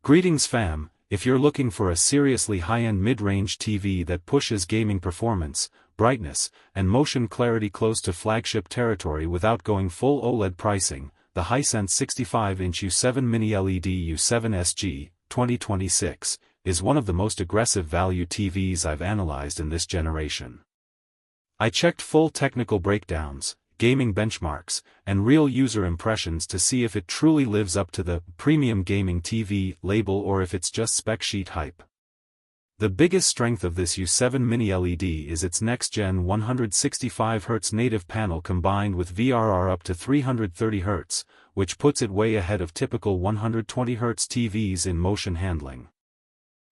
Greetings fam, if you're looking for a seriously high-end mid-range TV that pushes gaming performance, brightness, and motion clarity close to flagship territory without going full OLED pricing, the Hisense 65-inch U7 Mini-LED U7 SG, 2026, is one of the most aggressive value TVs I've analyzed in this generation. I checked full technical breakdowns, gaming benchmarks, and real user impressions to see if it truly lives up to the premium gaming TV label or if it's just spec sheet hype. The biggest strength of this U7 Mini-LED is its next-gen 165Hz native panel combined with VRR up to 330Hz, which puts it way ahead of typical 120Hz TVs in motion handling.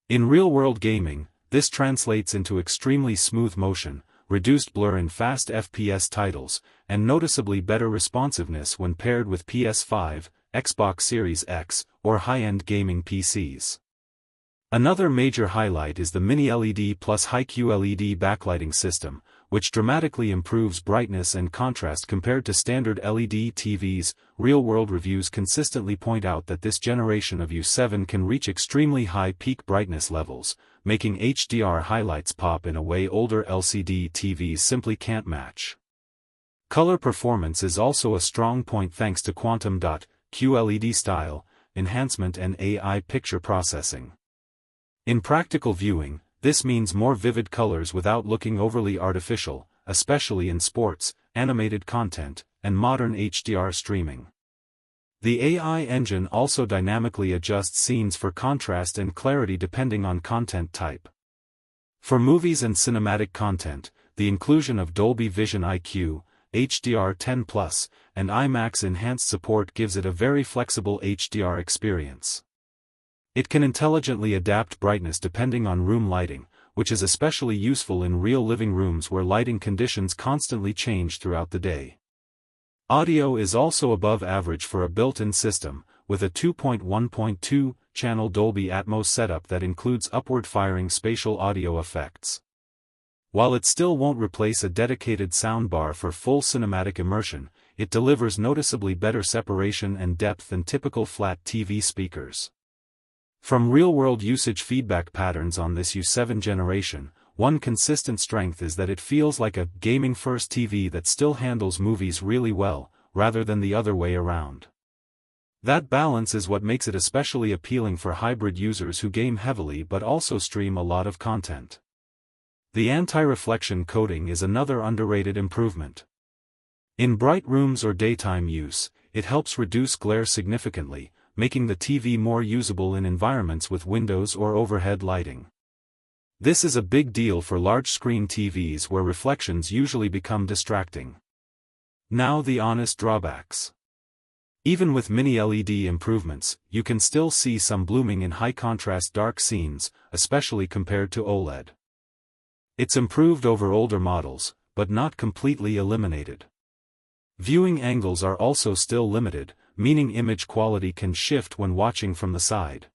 In real-world gaming, this translates into extremely smooth motion, reduced blur in fast FPS titles, and noticeably better responsiveness when paired with PS5, Xbox Series X, or high-end gaming PCs. Another major highlight is the Mini-LED plus Hi-QLED backlighting system, which dramatically improves brightness and contrast compared to standard LED TVs. Real-world reviews consistently point out that this generation of U7 can reach extremely high peak brightness levels, making HDR highlights pop in a way older LCD TVs simply can't match. Color performance is also a strong point thanks to quantum dot QLED style enhancement and AI picture processing. In practical viewing, this means more vivid colors without looking overly artificial, especially in sports, animated content, and modern HDR streaming. The AI engine also dynamically adjusts scenes for contrast and clarity depending on content type. For movies and cinematic content, the inclusion of Dolby Vision IQ, HDR10+, and IMAX Enhanced support gives it a very flexible HDR experience. It can intelligently adapt brightness depending on room lighting, which is especially useful in real living rooms where lighting conditions constantly change throughout the day. Audio is also above average for a built-in system, with a 2.1.2-channel Dolby Atmos setup that includes upward-firing spatial audio effects. While it still won't replace a dedicated soundbar for full cinematic immersion, it delivers noticeably better separation and depth than typical flat TV speakers. From real-world usage feedback patterns on this U7 generation, one consistent strength is that it feels like a gaming-first TV that still handles movies really well, rather than the other way around. That balance is what makes it especially appealing for hybrid users who game heavily but also stream a lot of content. The anti-reflection coating is another underrated improvement. In bright rooms or daytime use, it helps reduce glare significantly, making the TV more usable in environments with windows or overhead lighting. This is a big deal for large-screen TVs where reflections usually become distracting. Now the honest drawbacks. Even with Mini-LED improvements, you can still see some blooming in high-contrast dark scenes, especially compared to OLED. It's improved over older models, but not completely eliminated. Viewing angles are also still limited, meaning image quality can shift when watching from the side.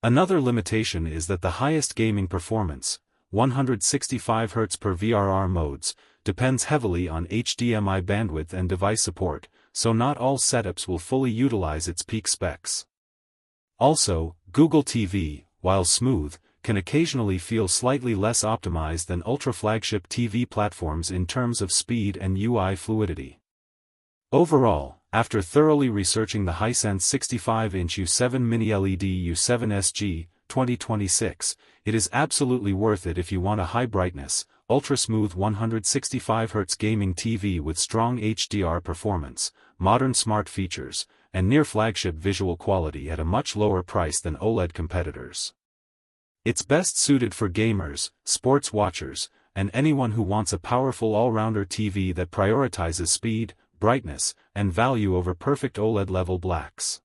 Another limitation is that the highest gaming performance, 165Hz per VRR modes, depends heavily on HDMI bandwidth and device support, so not all setups will fully utilize its peak specs. Also, Google TV, while smooth, can occasionally feel slightly less optimized than ultra-flagship TV platforms in terms of speed and UI fluidity. Overall, after thoroughly researching the Hisense 65-inch U7 Mini-LED U7 SG, 2026, it is absolutely worth it if you want a high-brightness, ultra-smooth 165Hz gaming TV with strong HDR performance, modern smart features, and near-flagship visual quality at a much lower price than OLED competitors. It's best suited for gamers, sports watchers, and anyone who wants a powerful all-rounder TV that prioritizes speed, brightness, and value over perfect OLED-level blacks.